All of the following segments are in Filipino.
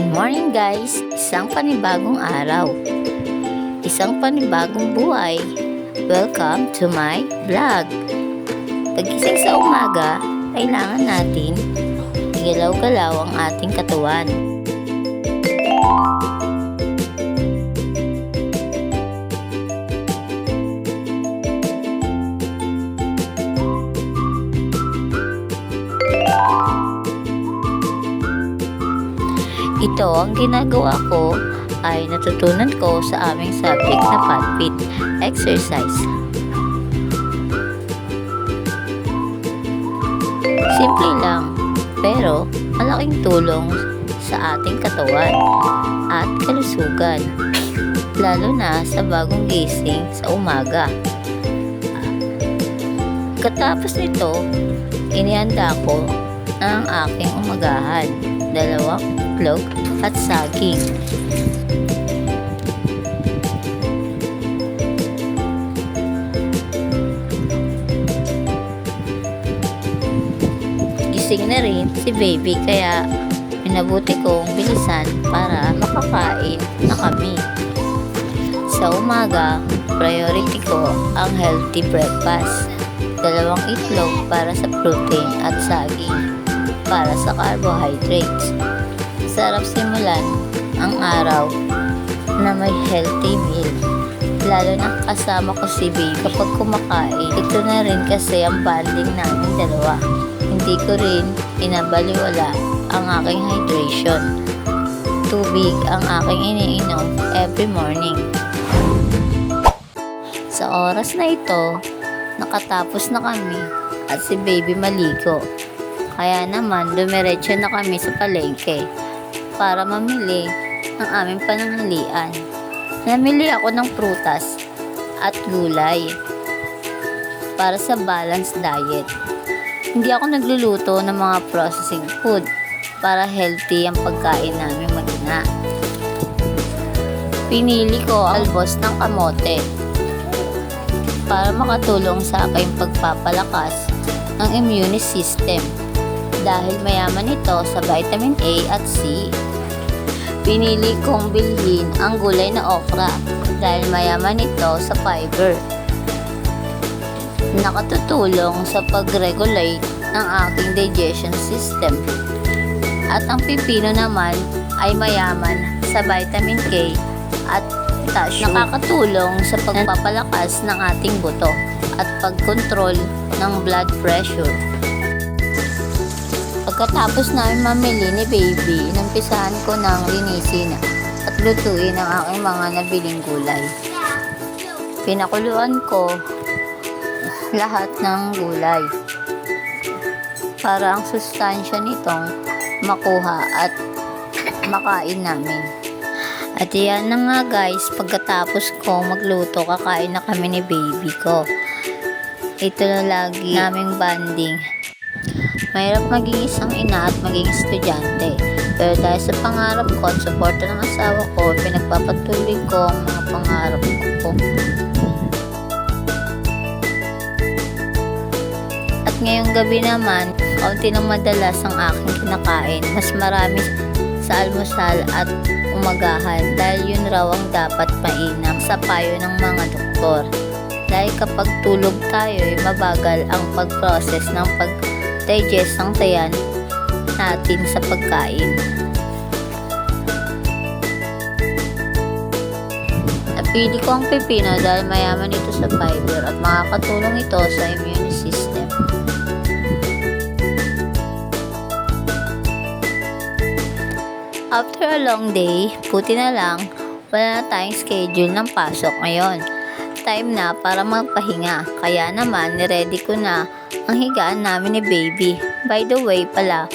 Good morning guys! Isang panibagong araw. Isang panibagong buhay. Welcome to my vlog. Pagising sa umaga, kailangan natin igalaw-galaw ang ating katawan. Ito ang ginagawa ko ay natutunan ko sa aming subject na PADFIT exercise. Simple lang, pero malaking tulong sa ating katawan at kalusugan, lalo na sa bagong gising sa umaga. Katapos nito, inihanda ko ang aking umagahan, 2 itlog at saging. Gising na rin si baby kaya minabuti kong bilisan para makakain na kami. Sa umaga, priority ko ang healthy breakfast. 2 itlog para sa protein at saging para sa carbohydrates. Sarap simulan ang araw na may healthy meal, lalo na kasama ko si baby kapag kumakain. Ito na rin kasi ang bonding namin dalawa. Hindi ko rin inabaliwala ang aking hydration. Tubig ang aking iniinom every morning. Sa oras na ito, nakatapos na kami at si baby maligo. Kaya naman dumiretso na kami sa palengke para mamili ng aming pananghalian. Namili ako ng prutas at gulay para sa balanced diet. Hindi ako nagluluto ng mga processing food para healthy ang pagkain namin mag-ina. Pinili ko ang albos ng kamote para makatulong sa aking pagpapalakas ng immune system dahil mayaman ito sa vitamin A at C. Pinili kong bilhin ang gulay na okra dahil mayaman ito sa fiber. Nakatutulong sa pag-regulate ng aking digestion system. At ang pipino naman ay mayaman sa vitamin K at potassium. Nakakatulong sa pagpapalakas ng ating buto at pagkontrol ng blood pressure. Pagkatapos namin mamili ni baby, inumpisahan ko ng linisin at lutuin ang aking mga nabiling gulay. Pinakuluan ko lahat ng gulay para ang sustansya nitong makuha at makain namin. At yan na nga guys, pagkatapos ko magluto, kakain na kami ni baby ko. Ito na lagi naming banding. Mahirap maging isang ina at maging estudyante. Pero dahil sa pangarap ko at suporta ng asawa ko, pinagpapatuloy ko ang mga pangarap ko. At ngayong gabi naman, kaunti ng madalas ang aking kinakain. Mas marami sa almusal at umagahan dahil yun raw ang dapat mainam sa payo ng mga doktor. Dahil kapag tulog tayo, mabagal ang pag-process ng pag-digest ng tiyan natin sa pagkain. Napili ko ang pipino dahil mayaman ito sa fiber at makakatulong ito sa immune system. After a long day, buti na lang, wala na tayong schedule ng pasok ngayon. Time na para magpahinga, kaya naman niready ko na ang higaan namin ni baby. By the way pala,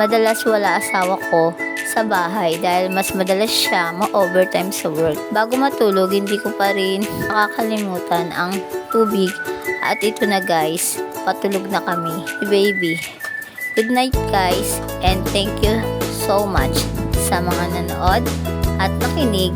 madalas wala asawa ko sa bahay dahil mas madalas siya ma-overtime sa work. Bago matulog, hindi ko pa rin nakakalimutan ang tubig. At ito na guys, patulog na kami ni baby. Good night guys, and thank you so much sa mga nanood at nakinig